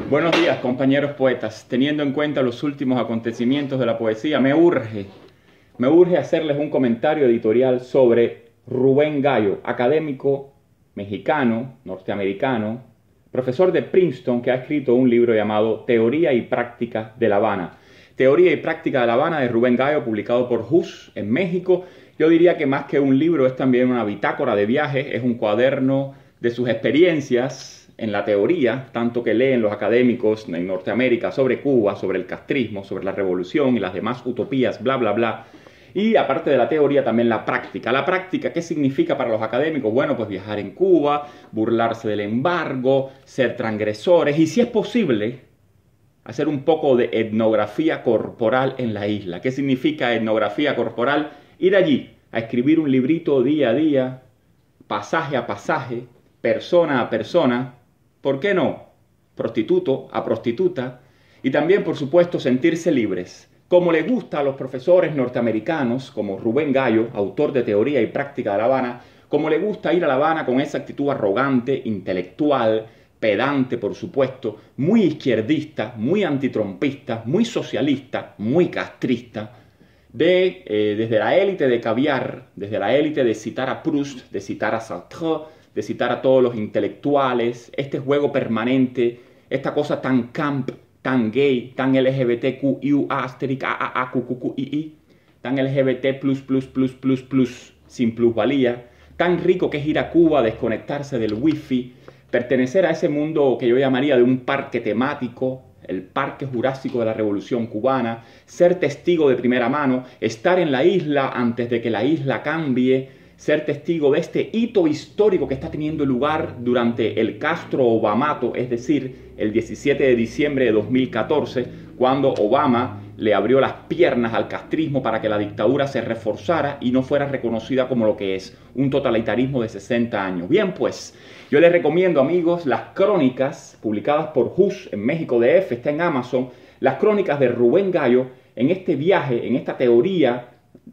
Buenos días, compañeros poetas. Teniendo en cuenta los últimos acontecimientos de la poesía, me urge hacerles un comentario editorial sobre Rubén Gallo, académico mexicano, norteamericano, profesor de Princeton, que ha escrito un libro llamado Teoría y Práctica de La Habana. Teoría y Práctica de La Habana, de Rubén Gallo, publicado por Hus en México. Yo diría que más que un libro es también una bitácora de viaje, es un cuaderno de sus experiencias en la teoría, tanto que leen los académicos en Norteamérica sobre Cuba, sobre el castrismo, sobre la revolución y las demás utopías, bla, bla, bla. Y aparte de la teoría, también la práctica. La práctica, ¿qué significa para los académicos? Bueno, pues viajar en Cuba, burlarse del embargo, ser transgresores y, si es posible, hacer un poco de etnografía corporal en la isla. ¿Qué significa etnografía corporal? Ir allí a escribir un librito día a día, pasaje a pasaje, persona a persona, ¿por qué no? Prostituto a prostituta, y también, por supuesto, sentirse libres, como le gusta a los profesores norteamericanos, como Rubén Gallo, autor de Teoría y Práctica de La Habana, como le gusta ir a La Habana con esa actitud arrogante, intelectual, pedante, por supuesto, muy izquierdista, muy antitrompista, muy socialista, muy castrista, desde la élite de caviar, desde la élite de citar a Proust, de citar a Sartre, de citar a todos los intelectuales, este juego permanente, esta cosa tan camp, tan gay, tan LGBTQIA, tan LGBT+++++, sin plusvalía, tan rico que es ir a Cuba, desconectarse del wifi, pertenecer a ese mundo que yo llamaría de un parque temático, el Parque Jurásico de la Revolución Cubana, ser testigo de primera mano, estar en la isla antes de que la isla cambie, ser testigo de este hito histórico que está teniendo lugar durante el Castro Obamato, es decir, el 17 de diciembre de 2014, cuando Obama le abrió las piernas al castrismo para que la dictadura se reforzara y no fuera reconocida como lo que es, un totalitarismo de 60 años. Bien, pues, yo les recomiendo, amigos, las crónicas publicadas por Hus en México DF, está en Amazon, las crónicas de Rubén Gallo en este viaje, en esta teoría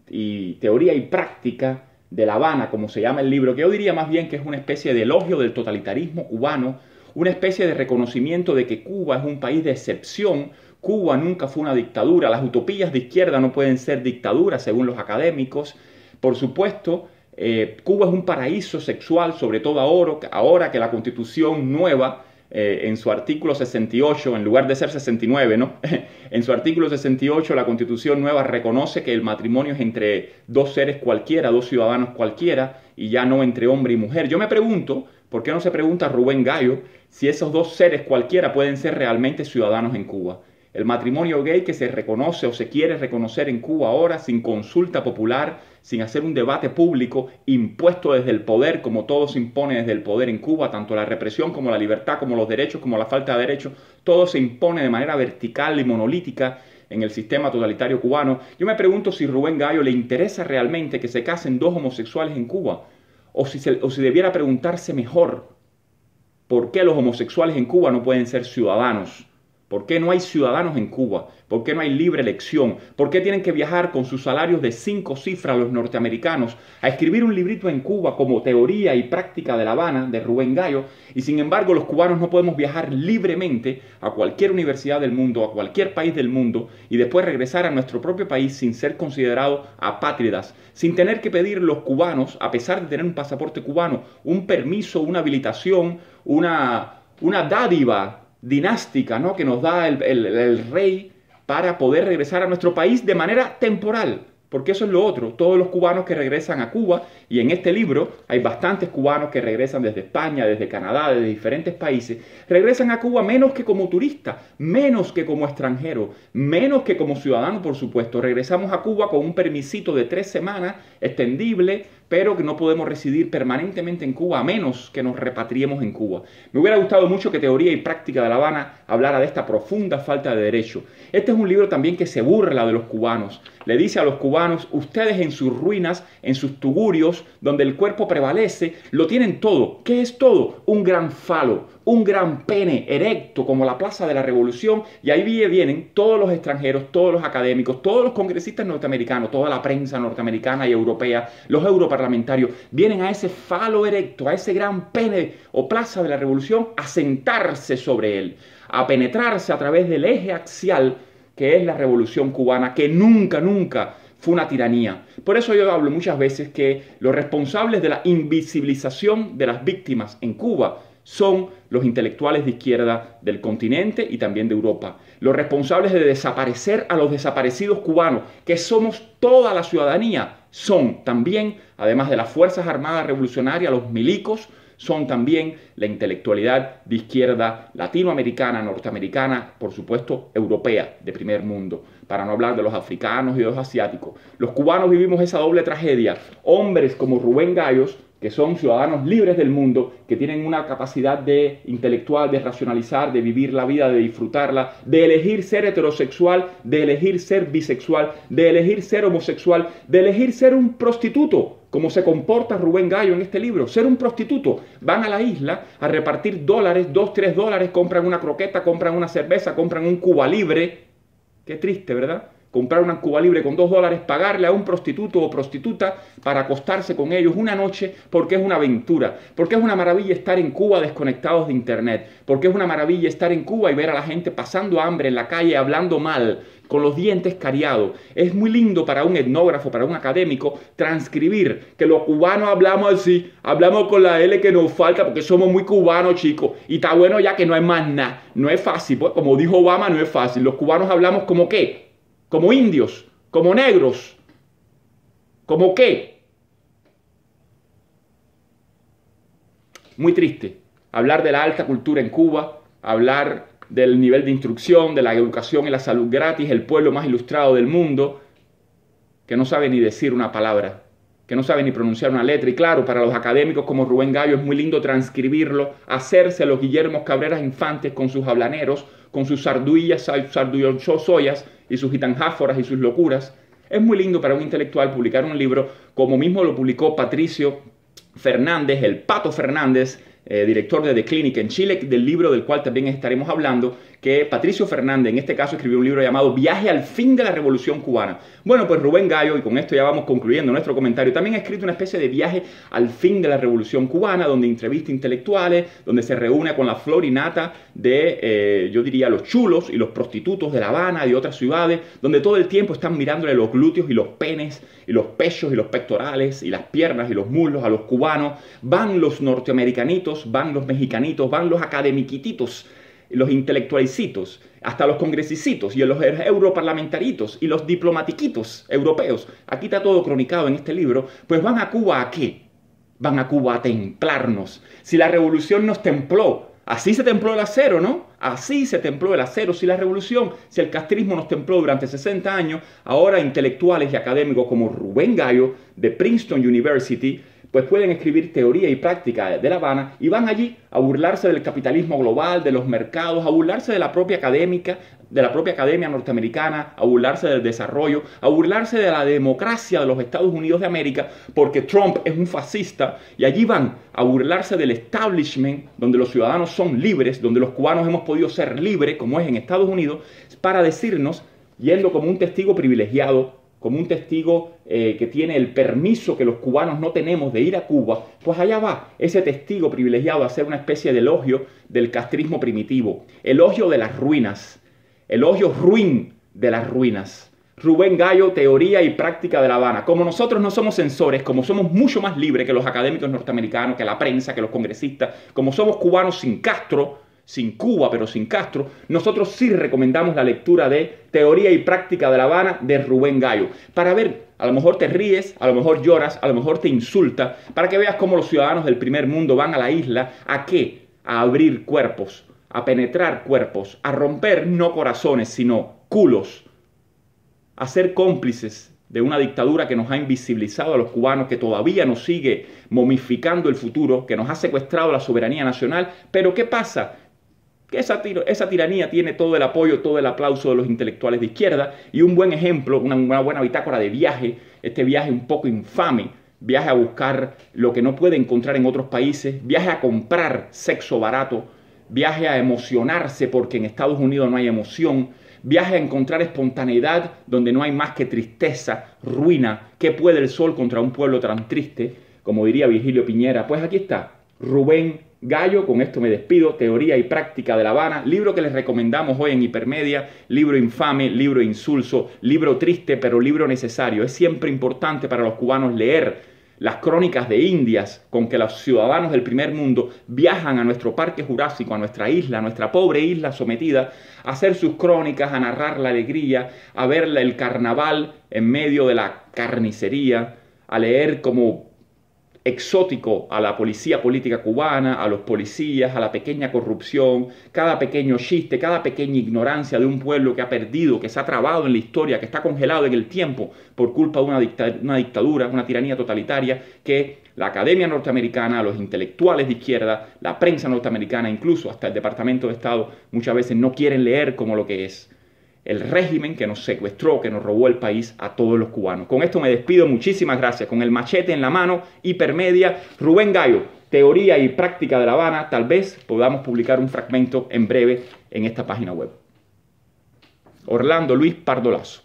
y práctica de La Habana, como se llama el libro, que yo diría más bien que es una especie de elogio del totalitarismo cubano, una especie de reconocimiento de que Cuba es un país de excepción. Cuba nunca fue una dictadura, las utopías de izquierda no pueden ser dictaduras según los académicos. Por supuesto, Cuba es un paraíso sexual, sobre todo ahora que la Constitución nueva, en su artículo 68, en lugar de ser 69, ¿no? En su artículo 68, la Constitución nueva reconoce que el matrimonio es entre dos seres cualquiera, dos ciudadanos cualquiera, y ya no entre hombre y mujer. Yo me pregunto, ¿por qué no se pregunta Rubén Gallo si esos dos seres cualquiera pueden ser realmente ciudadanos en Cuba? El matrimonio gay que se reconoce o se quiere reconocer en Cuba ahora sin consulta popular, sin hacer un debate público, impuesto desde el poder, como todo se impone desde el poder en Cuba, tanto la represión como la libertad, como los derechos, como la falta de derechos, todo se impone de manera vertical y monolítica en el sistema totalitario cubano. Yo me pregunto si Rubén Gallo le interesa realmente que se casen dos homosexuales en Cuba, o si debiera preguntarse mejor, ¿por qué los homosexuales en Cuba no pueden ser ciudadanos? ¿Por qué no hay ciudadanos en Cuba? ¿Por qué no hay libre elección? ¿Por qué tienen que viajar con sus salarios de 5 cifras los norteamericanos a escribir un librito en Cuba como Teoría y Práctica de La Habana, de Rubén Gallo? Y sin embargo los cubanos no podemos viajar libremente a cualquier universidad del mundo, a cualquier país del mundo, y después regresar a nuestro propio país sin ser considerados apátridas, sin tener que pedir los cubanos, a pesar de tener un pasaporte cubano, un permiso, una habilitación, una dádiva dinástica, ¿no?, que nos da el rey para poder regresar a nuestro país de manera temporal, porque eso es lo otro. Todos los cubanos que regresan a Cuba, y en este libro hay bastantes cubanos que regresan desde España, desde Canadá, desde diferentes países, regresan a Cuba menos que como turista, menos que como extranjero, menos que como ciudadano, por supuesto. Regresamos a Cuba con un permisito de 3 semanas, extendible, pero que no podemos residir permanentemente en Cuba a menos que nos repatriemos en Cuba. Me hubiera gustado mucho que Teoría y Práctica de La Habana hablara de esta profunda falta de derecho. Este es un libro también que se burla de los cubanos. Le dice a los cubanos, ustedes en sus ruinas, en sus tugurios, donde el cuerpo prevalece, lo tienen todo. ¿Qué es todo? Un gran falo. un gran pene erecto como la Plaza de la Revolución, y ahí vienen todos los extranjeros, todos los académicos, todos los congresistas norteamericanos, toda la prensa norteamericana y europea, los europarlamentarios, vienen a ese falo erecto, a ese gran pene o Plaza de la Revolución, a sentarse sobre él, a penetrarse a través del eje axial que es la Revolución Cubana, que nunca fue una tiranía. Por eso yo hablo muchas veces que los responsables de la invisibilización de las víctimas en Cuba son los intelectuales de izquierda del continente y también de Europa. Los responsables de desaparecer a los desaparecidos cubanos, que somos toda la ciudadanía, son también, además de las Fuerzas Armadas Revolucionarias, los milicos, son también la intelectualidad de izquierda latinoamericana, norteamericana, por supuesto europea, de primer mundo, para no hablar de los africanos y de los asiáticos. Los cubanos vivimos esa doble tragedia. Hombres como Rubén Gallos, que son ciudadanos libres del mundo, que tienen una capacidad intelectual de racionalizar, de vivir la vida, de disfrutarla, de elegir ser heterosexual, de elegir ser bisexual, de elegir ser homosexual, de elegir ser un prostituto, como se comporta Rubén Gallo en este libro, ser un prostituto. Van a la isla a repartir dólares, 2, 3 dólares, compran una croqueta, compran una cerveza, compran un Cuba Libre. Qué triste, ¿verdad? Comprar una Cuba Libre con 2 dólares, pagarle a un prostituto o prostituta para acostarse con ellos una noche, porque es una aventura, porque es una maravilla estar en Cuba desconectados de internet, porque es una maravilla estar en Cuba y ver a la gente pasando hambre en la calle, hablando mal, con los dientes cariados. Es muy lindo para un etnógrafo, para un académico, transcribir que los cubanos hablamos así, hablamos con la L que nos falta porque somos muy cubanos, chicos, y está bueno ya que no hay más nada, no es fácil, pues como dijo Obama, no es fácil. Los cubanos hablamos como ¿qué? Como indios, como negros, como qué. Muy triste hablar de la alta cultura en Cuba, hablar del nivel de instrucción, de la educación y la salud gratis, el pueblo más ilustrado del mundo, que no sabe ni decir una palabra, que no sabe ni pronunciar una letra. Y claro, para los académicos como Rubén Gallo es muy lindo transcribirlo, hacerse a los Guillermos Cabreras Infantes con sus hablaneros, con sus sardullonchosoyas y sus gitanjáforas y sus locuras. Es muy lindo para un intelectual publicar un libro como mismo lo publicó Patricio Fernández, el Pato Fernández, director de The Clinic en Chile, del libro del cual también estaremos hablando, que Patricio Fernández en este caso escribió un libro llamado Viaje al fin de la Revolución Cubana. Bueno, pues Rubén Gallo, y con esto ya vamos concluyendo nuestro comentario, también ha escrito una especie de viaje al fin de la Revolución Cubana, donde entrevista intelectuales, donde se reúne con la flor y nata de, yo diría, los chulos y los prostitutos de La Habana y de otras ciudades, donde todo el tiempo están mirándole los glúteos y los penes y los pechos y los pectorales y las piernas y los muslos a los cubanos. Van los norteamericanitos, van los mexicanitos, van los academiquititos, los intelectualicitos, hasta los congresicitos y los europarlamentaritos y los diplomatiquitos europeos. Aquí está todo cronicado en este libro. Pues van a Cuba ¿a qué? Van a Cuba a templarnos. Si la revolución nos templó, así se templó el acero, ¿no? Así se templó el acero. Si la revolución, si el castrismo nos templó durante 60 años, ahora intelectuales y académicos como Rubén Gallo de Princeton University pues pueden escribir teoría y práctica de La Habana y van allí a burlarse del capitalismo global, de los mercados, a burlarse de la propia academia norteamericana, a burlarse del desarrollo, a burlarse de la democracia de los Estados Unidos de América, porque Trump es un fascista, y allí van a burlarse del establishment, donde los ciudadanos son libres, donde los cubanos hemos podido ser libres, como es en Estados Unidos, para decirnos, yendo como un testigo privilegiado, como un testigo que tiene el permiso que los cubanos no tenemos de ir a Cuba, pues allá va ese testigo privilegiado a hacer una especie de elogio del castrismo primitivo, elogio de las ruinas, elogio ruin de las ruinas. Rubén Gallo, teoría y práctica de La Habana. Como nosotros no somos censores, como somos mucho más libres que los académicos norteamericanos, que la prensa, que los congresistas, como somos cubanos sin Castro, sin Cuba, pero sin Castro, nosotros sí recomendamos la lectura de Teoría y Práctica de La Habana de Rubén Gallo, para ver, a lo mejor te ríes, a lo mejor lloras, a lo mejor te insulta, para que veas cómo los ciudadanos del primer mundo van a la isla, ¿a qué? A abrir cuerpos, a penetrar cuerpos, a romper no corazones, sino culos, a ser cómplices de una dictadura que nos ha invisibilizado a los cubanos, que todavía nos sigue momificando el futuro, que nos ha secuestrado la soberanía nacional. Pero ¿qué pasa? Que esa tiranía tiene todo el apoyo, todo el aplauso de los intelectuales de izquierda, y un buen ejemplo, una buena bitácora de viaje, este viaje un poco infame, viaje a buscar lo que no puede encontrar en otros países, viaje a comprar sexo barato, viaje a emocionarse porque en Estados Unidos no hay emoción, viaje a encontrar espontaneidad donde no hay más que tristeza, ruina. ¿Qué puede el sol contra un pueblo tan triste? Como diría Virgilio Piñera. Pues aquí está, Rubén Gallo. Con esto me despido. Teoría y práctica de La Habana, libro que les recomendamos hoy en Hipermedia, libro infame, libro insulso, libro triste, pero libro necesario. Es siempre importante para los cubanos leer las crónicas de Indias con que los ciudadanos del primer mundo viajan a nuestro parque jurásico, a nuestra isla, a nuestra pobre isla sometida, a hacer sus crónicas, a narrar la alegría, a ver el carnaval en medio de la carnicería, a leer como exótico a la policía política cubana, a los policías, a la pequeña corrupción, cada pequeño chiste, cada pequeña ignorancia de un pueblo que ha perdido, que se ha trabado en la historia, que está congelado en el tiempo por culpa de una dictadura, una tiranía totalitaria, que la Academia Norteamericana, los intelectuales de izquierda, la prensa norteamericana, incluso hasta el Departamento de Estado, muchas veces no quieren leer como lo que es el régimen que nos secuestró, que nos robó el país a todos los cubanos. Con esto me despido, muchísimas gracias. Con el machete en la mano, Hipermedia, Rubén Gallo, Teoría y Práctica de La Habana. Tal vez podamos publicar un fragmento en breve en esta página web. Orlando Luis Pardo Lazo.